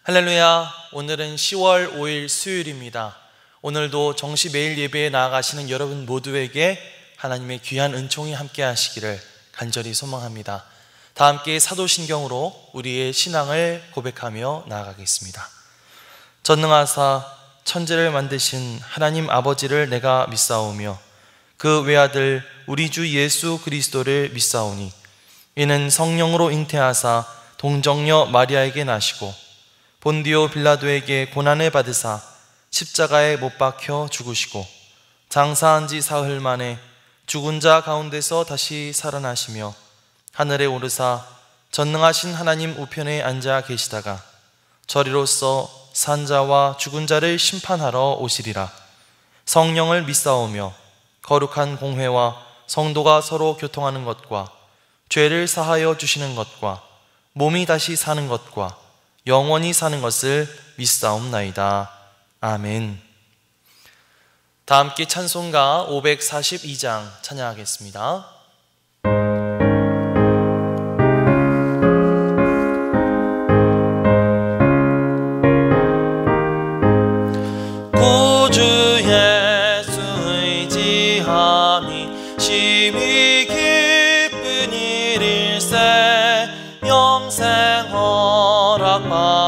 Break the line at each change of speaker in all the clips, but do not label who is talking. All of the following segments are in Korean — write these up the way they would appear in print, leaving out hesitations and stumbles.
할렐루야. 오늘은 10월 5일 수요일입니다. 오늘도 정시 매일 예배에 나아가시는 여러분 모두에게 하나님의 귀한 은총이 함께 하시기를 간절히 소망합니다. 다 함께 사도신경으로 우리의 신앙을 고백하며 나아가겠습니다. 전능하사 천지를 만드신 하나님 아버지를 내가 믿사오며 그 외아들 우리 주 예수 그리스도를 믿사오니 이는 성령으로 잉태하사 동정녀 마리아에게 나시고 본디오 빌라도에게 고난을 받으사 십자가에 못 박혀 죽으시고 장사한 지 사흘 만에 죽은 자 가운데서 다시 살아나시며 하늘에 오르사 전능하신 하나님 우편에 앉아 계시다가 저리로서 산 자와 죽은 자를 심판하러 오시리라. 성령을 믿사오며 거룩한 공회와 성도가 서로 교통하는 것과 죄를 사하여 주시는 것과 몸이 다시 사는 것과 영원히 사는 것을 믿사옵나이다. 아멘. 다 함께 찬송가 542장 찬양하겠습니다. 구주 예수 의지함이 심히 기쁜 일일세 영생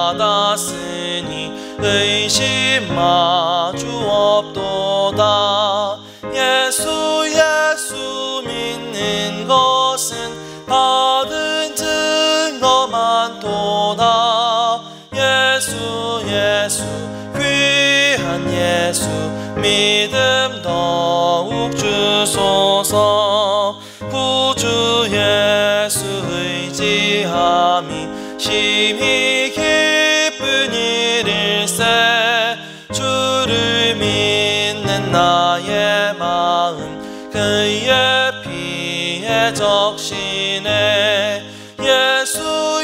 받았으니 의심 마주 없도다. 예수 믿는 것은 받은 증거 많도다. 예수 귀한 예수 믿음 더욱 주소서. 구주 예수 의지함이 심히 기쁜 일일세 주를 믿는 나의 마음 그의 피에 적시네. 예수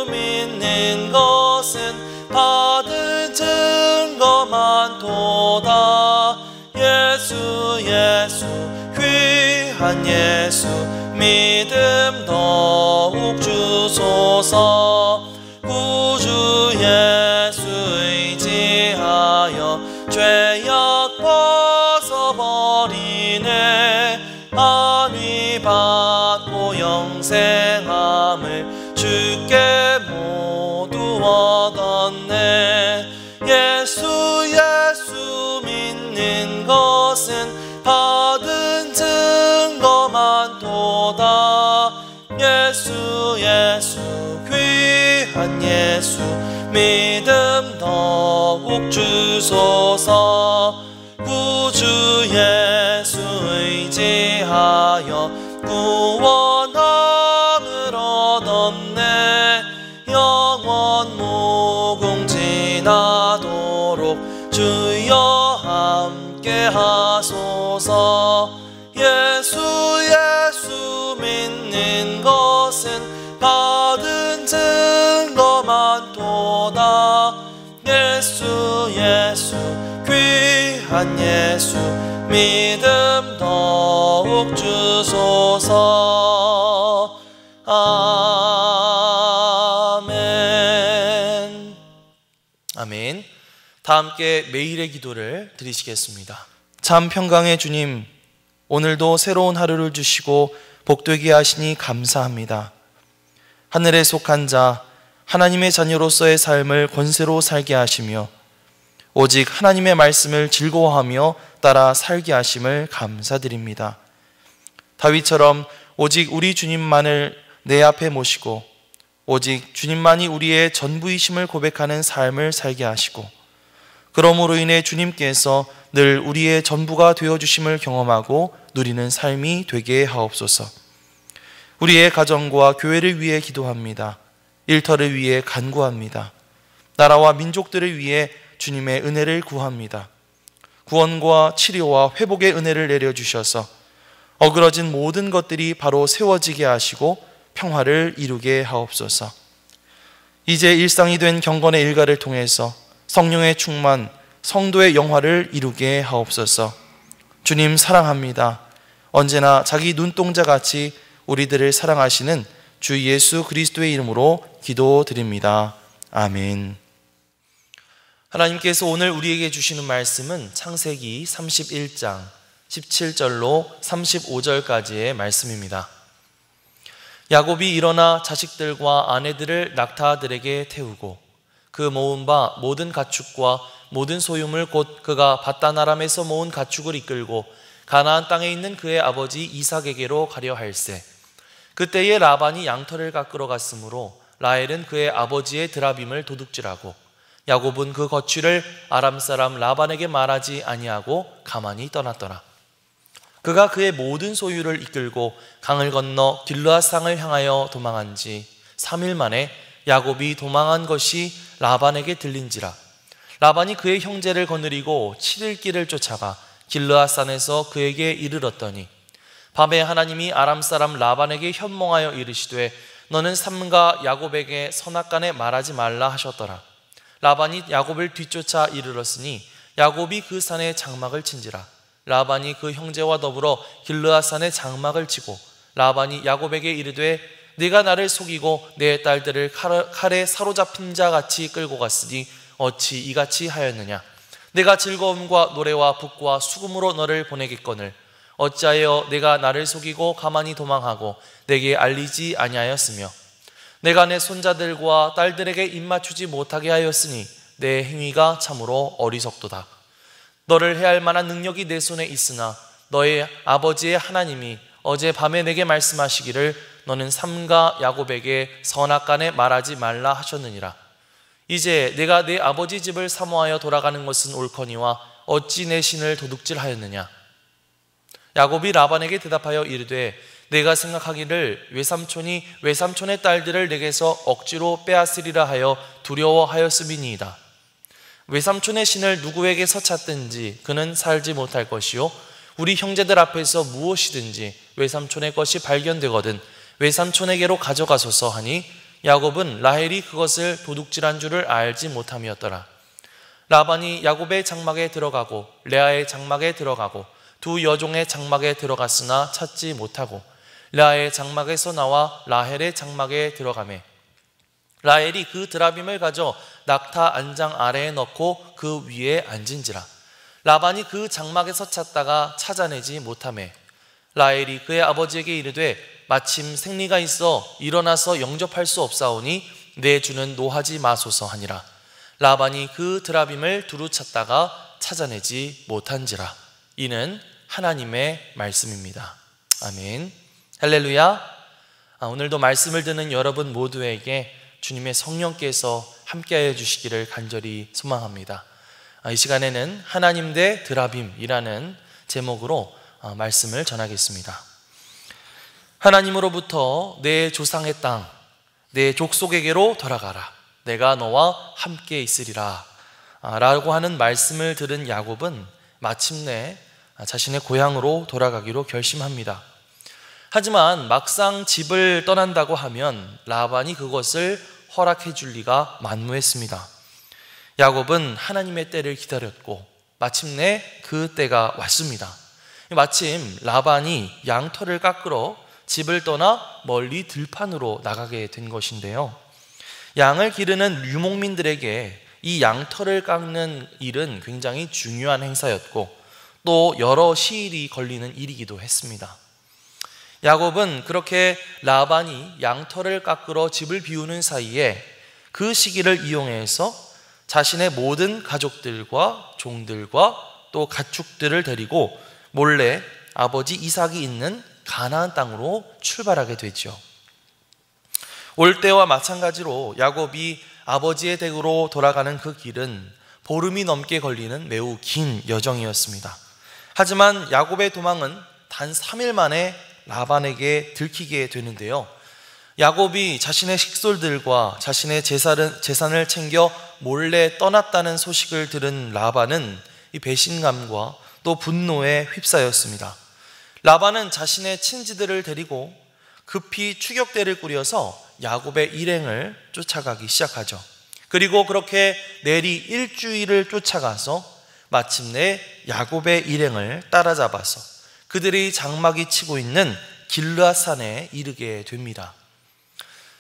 믿는 것은 받은 증거 많도다. 예수 귀한 예수 믿음 더욱 주소서. 구주 예수 의지하여 죄악 벗어버리네. 안위 받고 영생함을 주께 모두 얻었네. 예수 믿는 것은 받은 증거 많도다. 예수 귀한 예수 믿음 더욱 주소서. 구주 예수 의지하여 구원함을 얻었네. 영원 무궁지나도록 주여 함께 하소서. 예수 믿는 것은 받은 증거 많도다. 예수 귀한 예수 믿음 더욱 주소서. 아멘. 아멘. 다 함께 매일의 기도를 드리시겠습니다. 참 평강의 주님, 오늘도 새로운 하루를 주시고 복되게 하시니 감사합니다. 하늘에 속한 자 하나님의 자녀로서의 삶을 권세로 살게 하시며 오직 하나님의 말씀을 즐거워하며 따라 살게 하심을 감사드립니다. 다윗처럼 오직 우리 주님만을 내 앞에 모시고 오직 주님만이 우리의 전부이심을 고백하는 삶을 살게 하시고 그러므로 인해 주님께서 늘 우리의 전부가 되어주심을 경험하고 누리는 삶이 되게 하옵소서. 우리의 가정과 교회를 위해 기도합니다. 일터를 위해 간구합니다. 나라와 민족들을 위해 주님의 은혜를 구합니다. 구원과 치료와 회복의 은혜를 내려주셔서 어그러진 모든 것들이 바로 세워지게 하시고 평화를 이루게 하옵소서. 이제 일상이 된 경건의 일가를 통해서 성령의 충만, 성도의 영화를 이루게 하옵소서. 주님 사랑합니다. 언제나 자기 눈동자같이 우리들을 사랑하시는 주 예수 그리스도의 이름으로 기도드립니다. 아멘. 하나님께서 오늘 우리에게 주시는 말씀은 창세기 31장 17절로 35절까지의 말씀입니다. 야곱이 일어나 자식들과 아내들을 낙타들에게 태우고 그 모은 바 모든 가축과 모든 소유물 곧 그가 밧단 아람에서 모은 가축을 이끌고 가나안 땅에 있는 그의 아버지 이삭에게로 가려 할세. 그때에 라반이 양털을 깎으러 갔으므로 라헬은 그의 아버지의 드라빔을 도둑질하고 야곱은 그 거취를 아람 사람 라반에게 말하지 아니하고 가만히 떠났더라. 그가 그의 모든 소유를 이끌고 강을 건너 길르앗산을 향하여 도망한 지 3일 만에 야곱이 도망한 것이 라반에게 들린지라. 라반이 그의 형제를 거느리고 7일 길을 쫓아가 길르앗산에서 그에게 이르렀더니 밤에 하나님이 아람 사람 라반에게 현몽하여 이르시되 너는 삼가 야곱에게 선악간에 말하지 말라 하셨더라. 라반이 야곱을 뒤쫓아 이르렀으니 야곱이 그 산에 장막을 친지라. 라반이 그 형제와 더불어 길르앗산에 장막을 치고 라반이 야곱에게 이르되 네가 나를 속이고 내 딸들을 칼에 사로잡힌 자 같이 끌고 갔으니 어찌 이같이 하였느냐. 내가 즐거움과 노래와 북과 수금으로 너를 보내겠거늘 어찌하여 내가 나를 속이고 가만히 도망하고 내게 알리지 아니하였으며 내가 내 손자들과 딸들에게 입맞추지 못하게 하였으니 내 행위가 참으로 어리석도다. 너를 해할 만한 능력이 내 손에 있으나 너의 아버지의 하나님이 어제 밤에 내게 말씀하시기를 너는 삼가 야곱에게 선악간에 말하지 말라 하셨느니라. 이제 내가 내 아버지 집을 사모하여 돌아가는 것은 옳거니와 어찌 내 신을 도둑질하였느냐. 야곱이 라반에게 대답하여 이르되 내가 생각하기를 외삼촌이 외삼촌의 딸들을 내게서 억지로 빼앗으리라 하여 두려워하였음이니이다. 외삼촌의 신을 누구에게서 찾든지 그는 살지 못할 것이요 우리 형제들 앞에서 무엇이든지 외삼촌의 것이 발견되거든 외삼촌에게로 가져가소서 하니 야곱은 라헬이 그것을 도둑질한 줄을 알지 못함이었더라. 라반이 야곱의 장막에 들어가고 레아의 장막에 들어가고 두 여종의 장막에 들어갔으나 찾지 못하고 레아의 장막에서 나와 라헬의 장막에 들어가매 라헬이 그 드라빔을 가져 낙타 안장 아래에 넣고 그 위에 앉은지라. 라반이 그 장막에서 찾다가 찾아내지 못하매 라헬이 그의 아버지에게 이르되 마침 생리가 있어 일어나서 영접할 수 없사오니 내 주는 노하지 마소서 하니라. 라반이 그 드라빔을 두루 찾다가 찾아내지 못한지라. 이는 하나님의 말씀입니다. 아멘. 할렐루야. 오늘도 말씀을 듣는 여러분 모두에게 주님의 성령께서 함께하여 주시기를 간절히 소망합니다. 이 시간에는 하나님 대 드라빔이라는 제목으로 말씀을 전하겠습니다. 하나님으로부터 내 조상의 땅, 내 족속에게로 돌아가라. 내가 너와 함께 있으리라 라고 하는 말씀을 들은 야곱은 마침내 자신의 고향으로 돌아가기로 결심합니다. 하지만 막상 집을 떠난다고 하면 라반이 그것을 허락해 줄 리가 만무했습니다. 야곱은 하나님의 때를 기다렸고 마침내 그 때가 왔습니다. 마침 라반이 양털을 깎으러 집을 떠나 멀리 들판으로 나가게 된 것인데요. 양을 기르는 유목민들에게 이 양털을 깎는 일은 굉장히 중요한 행사였고 또 여러 시일이 걸리는 일이기도 했습니다. 야곱은 그렇게 라반이 양털을 깎으러 집을 비우는 사이에 그 시기를 이용해서 자신의 모든 가족들과 종들과 또 가축들을 데리고 몰래 아버지 이삭이 있는 가나안 땅으로 출발하게 되죠. 올 때와 마찬가지로 야곱이 아버지의 댁으로 돌아가는 그 길은 보름이 넘게 걸리는 매우 긴 여정이었습니다. 하지만 야곱의 도망은 단 3일 만에 라반에게 들키게 되는데요. 야곱이 자신의 식솔들과 자신의 재산을 챙겨 몰래 떠났다는 소식을 들은 라반은 이 배신감과 또 분노에 휩싸였습니다. 라반은 자신의 친지들을 데리고 급히 추격대를 꾸려서 야곱의 일행을 쫓아가기 시작하죠. 그리고 그렇게 내리 일주일을 쫓아가서 마침내 야곱의 일행을 따라잡아서 그들이 장막이 치고 있는 길르앗산에 이르게 됩니다.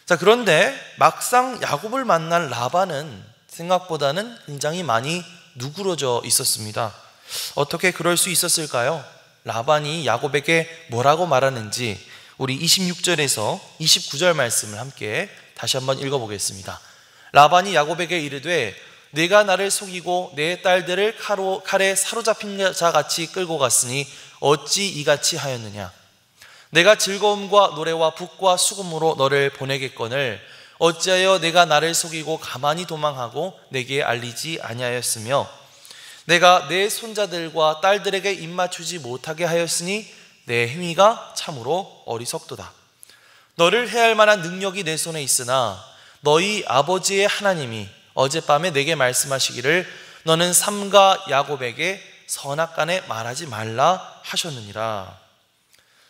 자, 그런데 막상 야곱을 만난 라반은 생각보다는 굉장히 많이 누그러져 있었습니다. 어떻게 그럴 수 있었을까요? 라반이 야곱에게 뭐라고 말하는지 우리 26절에서 29절 말씀을 함께 다시 한번 읽어보겠습니다. 라반이 야곱에게 이르되 네가 나를 속이고 내 딸들을 칼에 사로잡힌 자같이 끌고 갔으니 어찌 이같이 하였느냐? 내가 즐거움과 노래와 북과 수금으로 너를 보내겠거늘 어찌하여 내가 나를 속이고 가만히 도망하고 내게 알리지 아니하였으며 내가 내 손자들과 딸들에게 입맞추지 못하게 하였으니 내 행위가 참으로 어리석도다. 너를 해할 만한 능력이 내 손에 있으나 너희 아버지의 하나님이 어젯밤에 내게 말씀하시기를 너는 삼가 야곱에게 선악간에 말하지 말라 하셨느니라.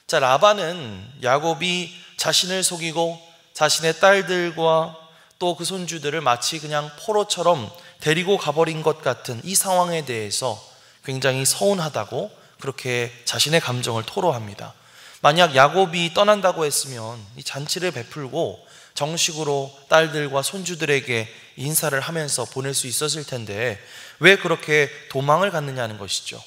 자, 라반은 야곱이 자신을 속이고 자신의 딸들과 또 그 손주들을 마치 그냥 포로처럼 데리고 가버린 것 같은 이 상황에 대해서 굉장히 서운하다고 그렇게 자신의 감정을 토로합니다. 만약 야곱이 떠난다고 했으면 이 잔치를 베풀고 정식으로 딸들과 손주들에게 인사를 하면서 보낼 수 있었을 텐데 왜 그렇게 도망을 갔느냐는 것이죠.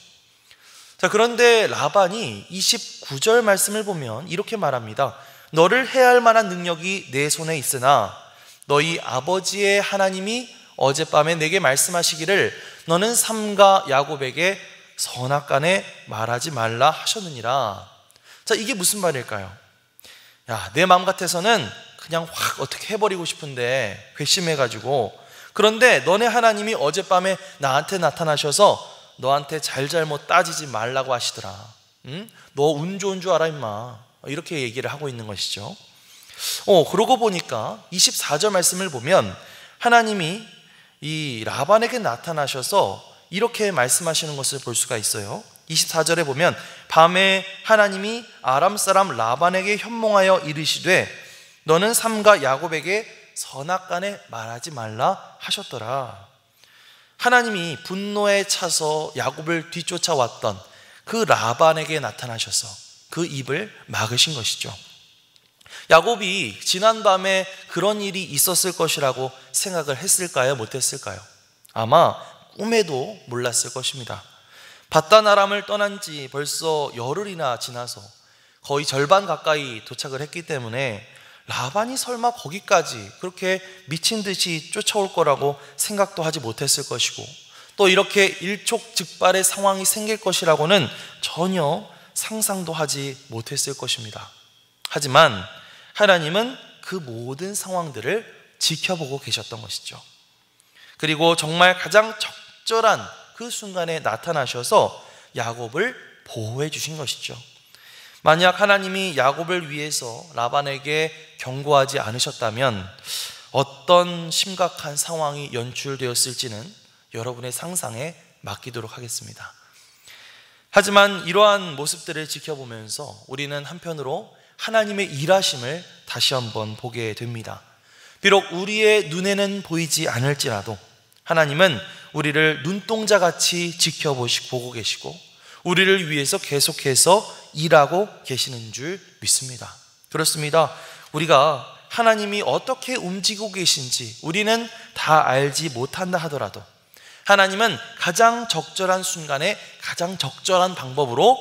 자, 그런데 라반이 29절 말씀을 보면 이렇게 말합니다. 너를 해할 만한 능력이 내 손에 있으나 너희 아버지의 하나님이 어젯밤에 내게 말씀하시기를 너는 삼가 야곱에게 선악간에 말하지 말라 하셨느니라. 자, 이게 무슨 말일까요? 야, 내 마음 같아서는 그냥 확 어떻게 해버리고 싶은데 괘씸해가지고, 그런데 너네 하나님이 어젯밤에 나한테 나타나셔서 너한테 잘잘못 따지지 말라고 하시더라. 응? 너 운 좋은 줄 알아 임마. 이렇게 얘기를 하고 있는 것이죠. 그러고 보니까 24절 말씀을 보면 하나님이 이 라반에게 나타나셔서 이렇게 말씀하시는 것을 볼 수가 있어요. 24절에 보면 밤에 하나님이 아람 사람 라반에게 현몽하여 이르시되 너는 삼가 야곱에게 선악간에 말하지 말라 하셨더라. 하나님이 분노에 차서 야곱을 뒤쫓아왔던 그 라반에게 나타나셔서 그 입을 막으신 것이죠. 야곱이 지난밤에 그런 일이 있었을 것이라고 생각을 했을까요? 못했을까요? 아마 꿈에도 몰랐을 것입니다. 바단 아람을 떠난 지 벌써 열흘이나 지나서 거의 절반 가까이 도착을 했기 때문에 라반이 설마 거기까지 그렇게 미친 듯이 쫓아올 거라고 생각도 하지 못했을 것이고, 또 이렇게 일촉즉발의 상황이 생길 것이라고는 전혀 상상도 하지 못했을 것입니다. 하지만 하나님은 그 모든 상황들을 지켜보고 계셨던 것이죠. 그리고 정말 가장 적절한 그 순간에 나타나셔서 야곱을 보호해 주신 것이죠. 만약 하나님이 야곱을 위해서 라반에게 경고하지 않으셨다면 어떤 심각한 상황이 연출되었을지는 여러분의 상상에 맡기도록 하겠습니다. 하지만 이러한 모습들을 지켜보면서 우리는 한편으로 하나님의 일하심을 다시 한번 보게 됩니다. 비록 우리의 눈에는 보이지 않을지라도 하나님은 우리를 눈동자같이 지켜보고 계시고 우리를 위해서 계속해서 일하고 계시는 줄 믿습니다. 그렇습니다. 우리가 하나님이 어떻게 움직이고 계신지 우리는 다 알지 못한다 하더라도 하나님은 가장 적절한 순간에 가장 적절한 방법으로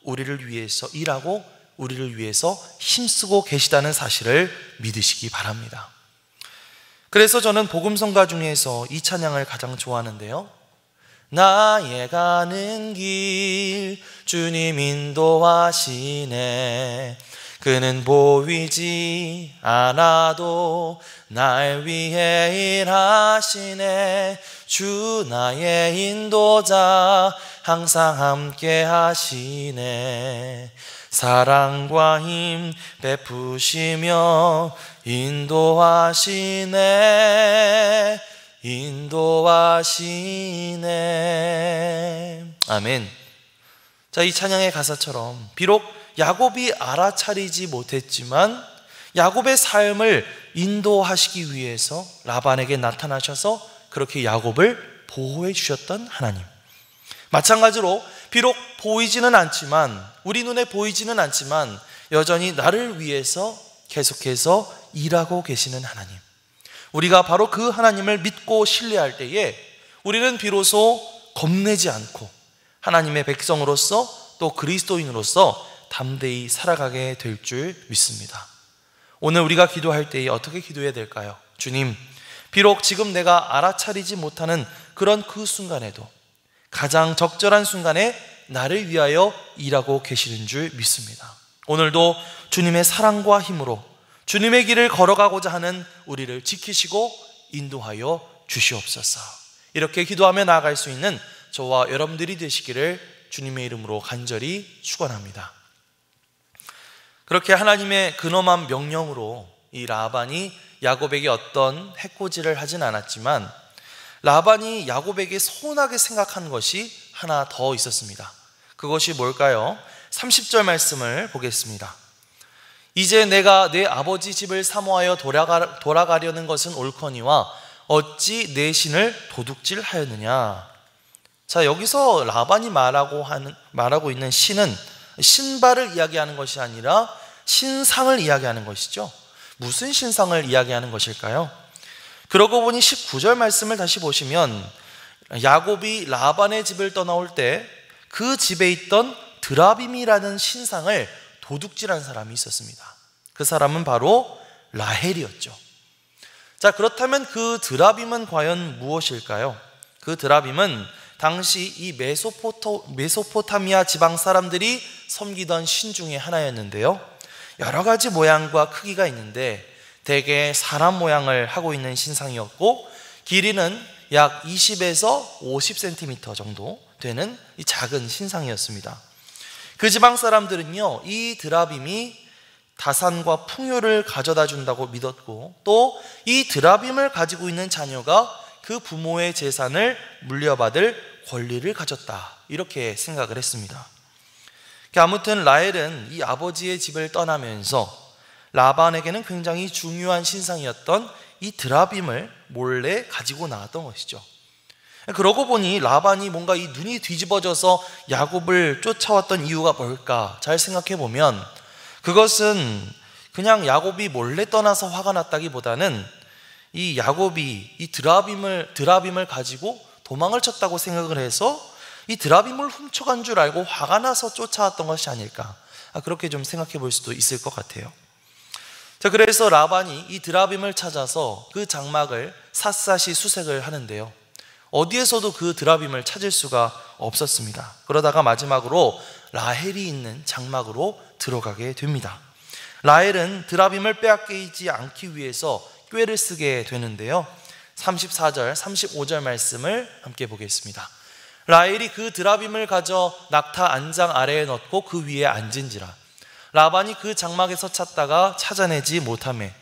우리를 위해서 일하고 우리를 위해서 힘쓰고 계시다는 사실을 믿으시기 바랍니다. 그래서 저는 복음성가 중에서 이 찬양을 가장 좋아하는데요. 나의 가는 길 주님 인도하시네. 그는 보이지 않아도 날 위해 일하시네. 주 나의 인도자 항상 함께 하시네. 사랑과 힘 베푸시며 인도하시네. 인도하시네. 아멘. 자, 이 찬양의 가사처럼 비록 야곱이 알아차리지 못했지만 야곱의 삶을 인도하시기 위해서 라반에게 나타나셔서 그렇게 야곱을 보호해 주셨던 하나님, 마찬가지로 비록 보이지는 않지만 우리 눈에 보이지는 않지만 여전히 나를 위해서 계속해서 일하고 계시는 하나님, 우리가 바로 그 하나님을 믿고 신뢰할 때에 우리는 비로소 겁내지 않고 하나님의 백성으로서 또 그리스도인으로서 담대히 살아가게 될 줄 믿습니다. 오늘 우리가 기도할 때에 어떻게 기도해야 될까요? 주님, 비록 지금 내가 알아차리지 못하는 그런 그 순간에도 가장 적절한 순간에 나를 위하여 일하고 계시는 줄 믿습니다. 오늘도 주님의 사랑과 힘으로 주님의 길을 걸어가고자 하는 우리를 지키시고 인도하여 주시옵소서. 이렇게 기도하며 나아갈 수 있는 저와 여러분들이 되시기를 주님의 이름으로 간절히 축원합니다. 그렇게 하나님의 근엄한 명령으로 이 라반이 야곱에게 어떤 해코지를 하진 않았지만 라반이 야곱에게 서운하게 생각한 것이 하나 더 있었습니다. 그것이 뭘까요? 30절 말씀을 보겠습니다. 이제 내가 내 아버지 집을 사모하여 돌아가려는 것은 옳거니와 어찌 내 신을 도둑질하였느냐. 자, 여기서 라반이 말하고 있는 신은 신발을 이야기하는 것이 아니라 신상을 이야기하는 것이죠. 무슨 신상을 이야기하는 것일까요? 그러고 보니 19절 말씀을 다시 보시면 야곱이 라반의 집을 떠나올 때 그 집에 있던 드라빔이라는 신상을 도둑질한 사람이 있었습니다. 그 사람은 바로 라헬이었죠. 자, 그렇다면 그 드라빔은 과연 무엇일까요? 그 드라빔은 당시 이 메소포타미아 지방 사람들이 섬기던 신 중에 하나였는데요, 여러 가지 모양과 크기가 있는데 대개 사람 모양을 하고 있는 신상이었고 길이는 약 20에서 50cm 정도 되는 이 작은 신상이었습니다. 그 지방 사람들은요, 이 드라빔이 다산과 풍요를 가져다 준다고 믿었고 또 이 드라빔을 가지고 있는 자녀가 그 부모의 재산을 물려받을 권리를 가졌다, 이렇게 생각을 했습니다. 아무튼 라헬은 이 아버지의 집을 떠나면서 라반에게는 굉장히 중요한 신상이었던 이 드라빔을 몰래 가지고 나왔던 것이죠. 그러고 보니 라반이 뭔가 이 눈이 뒤집어져서 야곱을 쫓아왔던 이유가 뭘까 잘 생각해 보면 그것은 그냥 야곱이 몰래 떠나서 화가 났다기보다는 이 야곱이 이 드라빔을 가지고 도망을 쳤다고 생각을 해서 이 드라빔을 훔쳐간 줄 알고 화가 나서 쫓아왔던 것이 아닐까, 그렇게 좀 생각해 볼 수도 있을 것 같아요. 자, 그래서 라반이 이 드라빔을 찾아서 그 장막을 샅샅이 수색을 하는데요, 어디에서도 그 드라빔을 찾을 수가 없었습니다. 그러다가 마지막으로 라헬이 있는 장막으로 들어가게 됩니다. 라헬은 드라빔을 빼앗기지 않기 위해서 꾀를 쓰게 되는데요, 34절, 35절 말씀을 함께 보겠습니다. 라헬이 그 드라빔을 가져 낙타 안장 아래에 넣고 그 위에 앉은지라. 라반이 그 장막에서 찾다가 찾아내지 못하매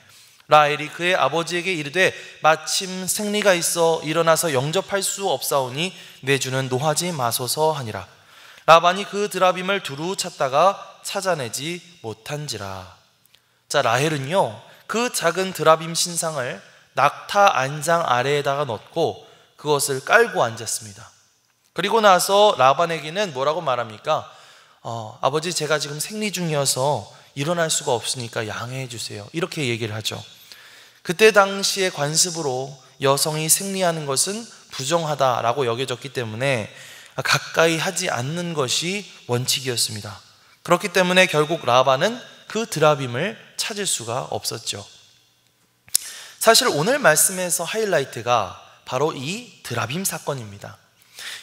라헬이 그의 아버지에게 이르되 마침 생리가 있어 일어나서 영접할 수 없사오니 내 주는 노하지 마소서 하니라. 라반이 그 드라빔을 두루 찾다가 찾아내지 못한지라. 자, 라헬은요 그 작은 드라빔 신상을 낙타 안장 아래에다가 넣고 그것을 깔고 앉았습니다. 그리고 나서 라반에게는 뭐라고 말합니까? 아버지, 제가 지금 생리 중이어서 일어날 수가 없으니까 양해해 주세요, 이렇게 얘기를 하죠. 그때 당시의 관습으로 여성이 생리하는 것은 부정하다라고 여겨졌기 때문에 가까이 하지 않는 것이 원칙이었습니다. 그렇기 때문에 결국 라반은 그 드라빔을 찾을 수가 없었죠. 사실 오늘 말씀에서 하이라이트가 바로 이 드라빔 사건입니다.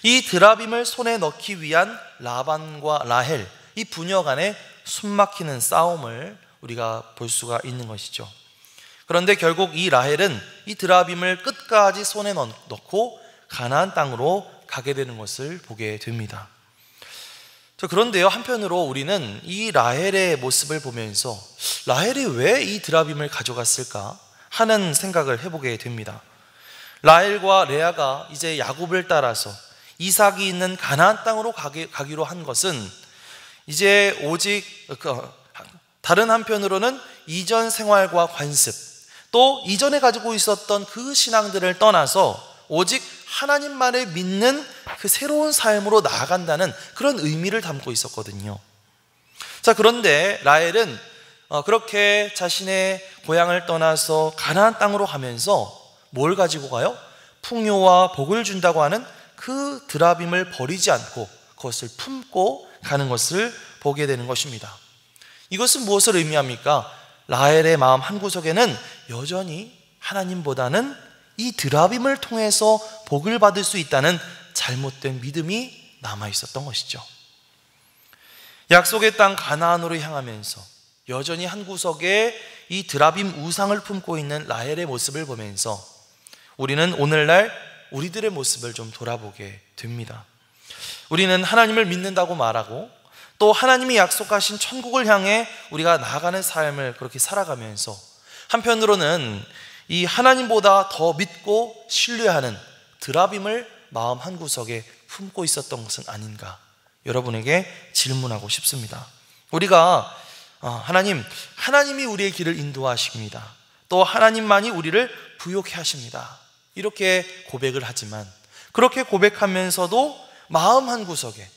이 드라빔을 손에 넣기 위한 라반과 라헬, 이 부녀 간의 숨막히는 싸움을 우리가 볼 수가 있는 것이죠. 그런데 결국 이 라헬은 이 드라빔을 끝까지 손에 넣고 가나안 땅으로 가게 되는 것을 보게 됩니다. 그런데요, 한편으로 우리는 이 라헬의 모습을 보면서 라헬이 왜 이 드라빔을 가져갔을까 하는 생각을 해보게 됩니다. 라헬과 레아가 이제 야곱을 따라서 이삭이 있는 가나안 땅으로 가기로 한 것은 이제 오직 다른 한편으로는 이전 생활과 관습, 또 이전에 가지고 있었던 그 신앙들을 떠나서 오직 하나님만을 믿는 그 새로운 삶으로 나아간다는 그런 의미를 담고 있었거든요. 자, 그런데 라헬은 그렇게 자신의 고향을 떠나서 가나안 땅으로 가면서 뭘 가지고 가요? 풍요와 복을 준다고 하는 그 드라빔을 버리지 않고 그것을 품고 가는 것을 보게 되는 것입니다. 이것은 무엇을 의미합니까? 라헬의 마음 한구석에는 여전히 하나님보다는 이 드라빔을 통해서 복을 받을 수 있다는 잘못된 믿음이 남아 있었던 것이죠. 약속의 땅 가나안으로 향하면서 여전히 한구석에 이 드라빔 우상을 품고 있는 라헬의 모습을 보면서 우리는 오늘날 우리들의 모습을 좀 돌아보게 됩니다. 우리는 하나님을 믿는다고 말하고 또 하나님이 약속하신 천국을 향해 우리가 나아가는 삶을 그렇게 살아가면서 한편으로는 이 하나님보다 더 믿고 신뢰하는 드라빔을 마음 한구석에 품고 있었던 것은 아닌가, 여러분에게 질문하고 싶습니다. 우리가 하나님이 우리의 길을 인도하십니다. 또 하나님만이 우리를 부욕해 하십니다. 이렇게 고백을 하지만 그렇게 고백하면서도 마음 한구석에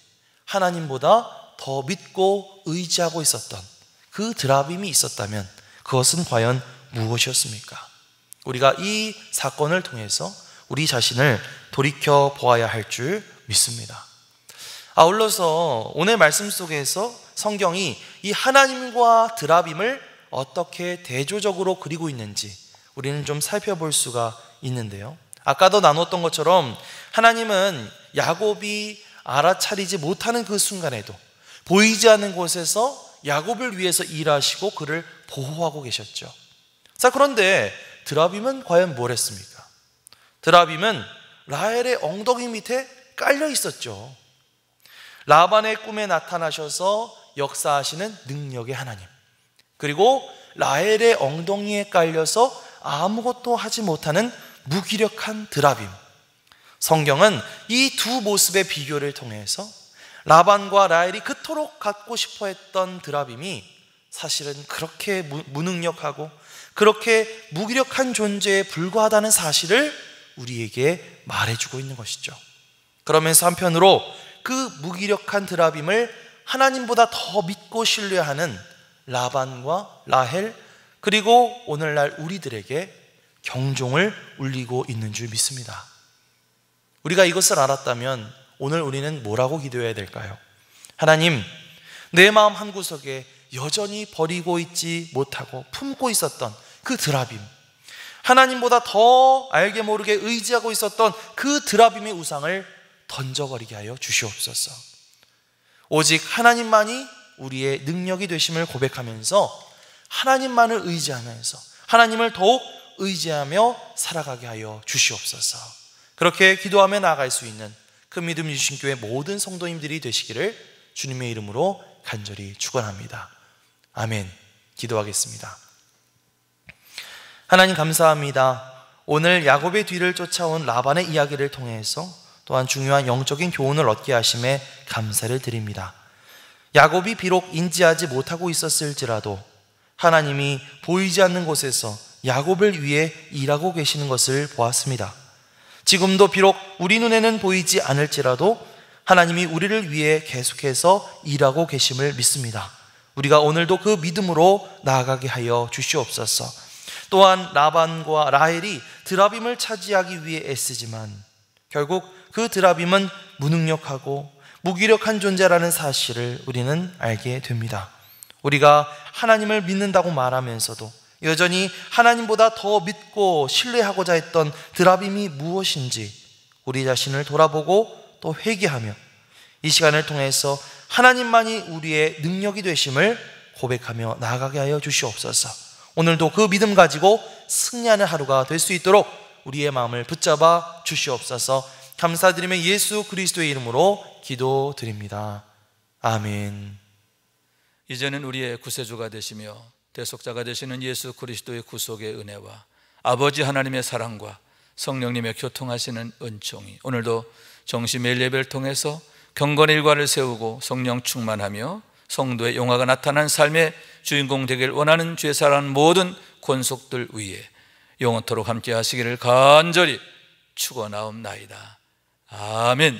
하나님보다 더 믿고 의지하고 있었던 그 드라빔이 있었다면 그것은 과연 무엇이었습니까? 우리가 이 사건을 통해서 우리 자신을 돌이켜 보아야 할 줄 믿습니다. 아울러서 오늘 말씀 속에서 성경이 이 하나님과 드라빔을 어떻게 대조적으로 그리고 있는지 우리는 좀 살펴볼 수가 있는데요, 아까도 나눴던 것처럼 하나님은 야곱이 알아차리지 못하는 그 순간에도 보이지 않는 곳에서 야곱을 위해서 일하시고 그를 보호하고 계셨죠. 자, 그런데 드라빔은 과연 뭘 했습니까? 드라빔은 라헬의 엉덩이 밑에 깔려 있었죠. 라반의 꿈에 나타나셔서 역사하시는 능력의 하나님, 그리고 라헬의 엉덩이에 깔려서 아무것도 하지 못하는 무기력한 드라빔. 성경은 이 두 모습의 비교를 통해서 라반과 라헬이 그토록 갖고 싶어 했던 드라빔이 사실은 그렇게 무능력하고 그렇게 무기력한 존재에 불과하다는 사실을 우리에게 말해주고 있는 것이죠. 그러면서 한편으로 그 무기력한 드라빔을 하나님보다 더 믿고 신뢰하는 라반과 라헬, 그리고 오늘날 우리들에게 경종을 울리고 있는 줄 믿습니다. 우리가 이것을 알았다면 오늘 우리는 뭐라고 기도해야 될까요? 하나님, 내 마음 한구석에 여전히 버리고 있지 못하고 품고 있었던 그 드라빔, 하나님보다 더 알게 모르게 의지하고 있었던 그 드라빔의 우상을 던져버리게 하여 주시옵소서. 오직 하나님만이 우리의 능력이 되심을 고백하면서 하나님만을 의지하면서 하나님을 더욱 의지하며 살아가게 하여 주시옵소서. 그렇게 기도하며 나아갈 수 있는 그 믿음 주신 교회 모든 성도님들이 되시기를 주님의 이름으로 간절히 축원합니다. 아멘. 기도하겠습니다. 하나님 감사합니다. 오늘 야곱의 뒤를 쫓아온 라반의 이야기를 통해서 또한 중요한 영적인 교훈을 얻게 하심에 감사를 드립니다. 야곱이 비록 인지하지 못하고 있었을지라도 하나님이 보이지 않는 곳에서 야곱을 위해 일하고 계시는 것을 보았습니다. 지금도 비록 우리 눈에는 보이지 않을지라도 하나님이 우리를 위해 계속해서 일하고 계심을 믿습니다. 우리가 오늘도 그 믿음으로 나아가게 하여 주시옵소서. 또한 라반과 라헬이 드라빔을 차지하기 위해 애쓰지만 결국 그 드라빔은 무능력하고 무기력한 존재라는 사실을 우리는 알게 됩니다. 우리가 하나님을 믿는다고 말하면서도 여전히 하나님보다 더 믿고 신뢰하고자 했던 드라빔이 무엇인지 우리 자신을 돌아보고 또 회개하며 이 시간을 통해서 하나님만이 우리의 능력이 되심을 고백하며 나아가게 하여 주시옵소서. 오늘도 그 믿음 가지고 승리하는 하루가 될 수 있도록 우리의 마음을 붙잡아 주시옵소서. 감사드리며 예수 그리스도의 이름으로 기도드립니다. 아멘.
이제는 우리의 구세주가 되시며 대속자가 되시는 예수 그리스도의 구속의 은혜와 아버지 하나님의 사랑과 성령님의 교통하시는 은총이 오늘도 정시 매일 예배를 통해서 경건의 일과를 세우고 성령 충만하며 성도의 용화가 나타난 삶의 주인공 되길 원하는 주의 사랑하는 모든 권속들 위에 영원토록 함께 하시기를 간절히 축원하옵나이다. 아멘.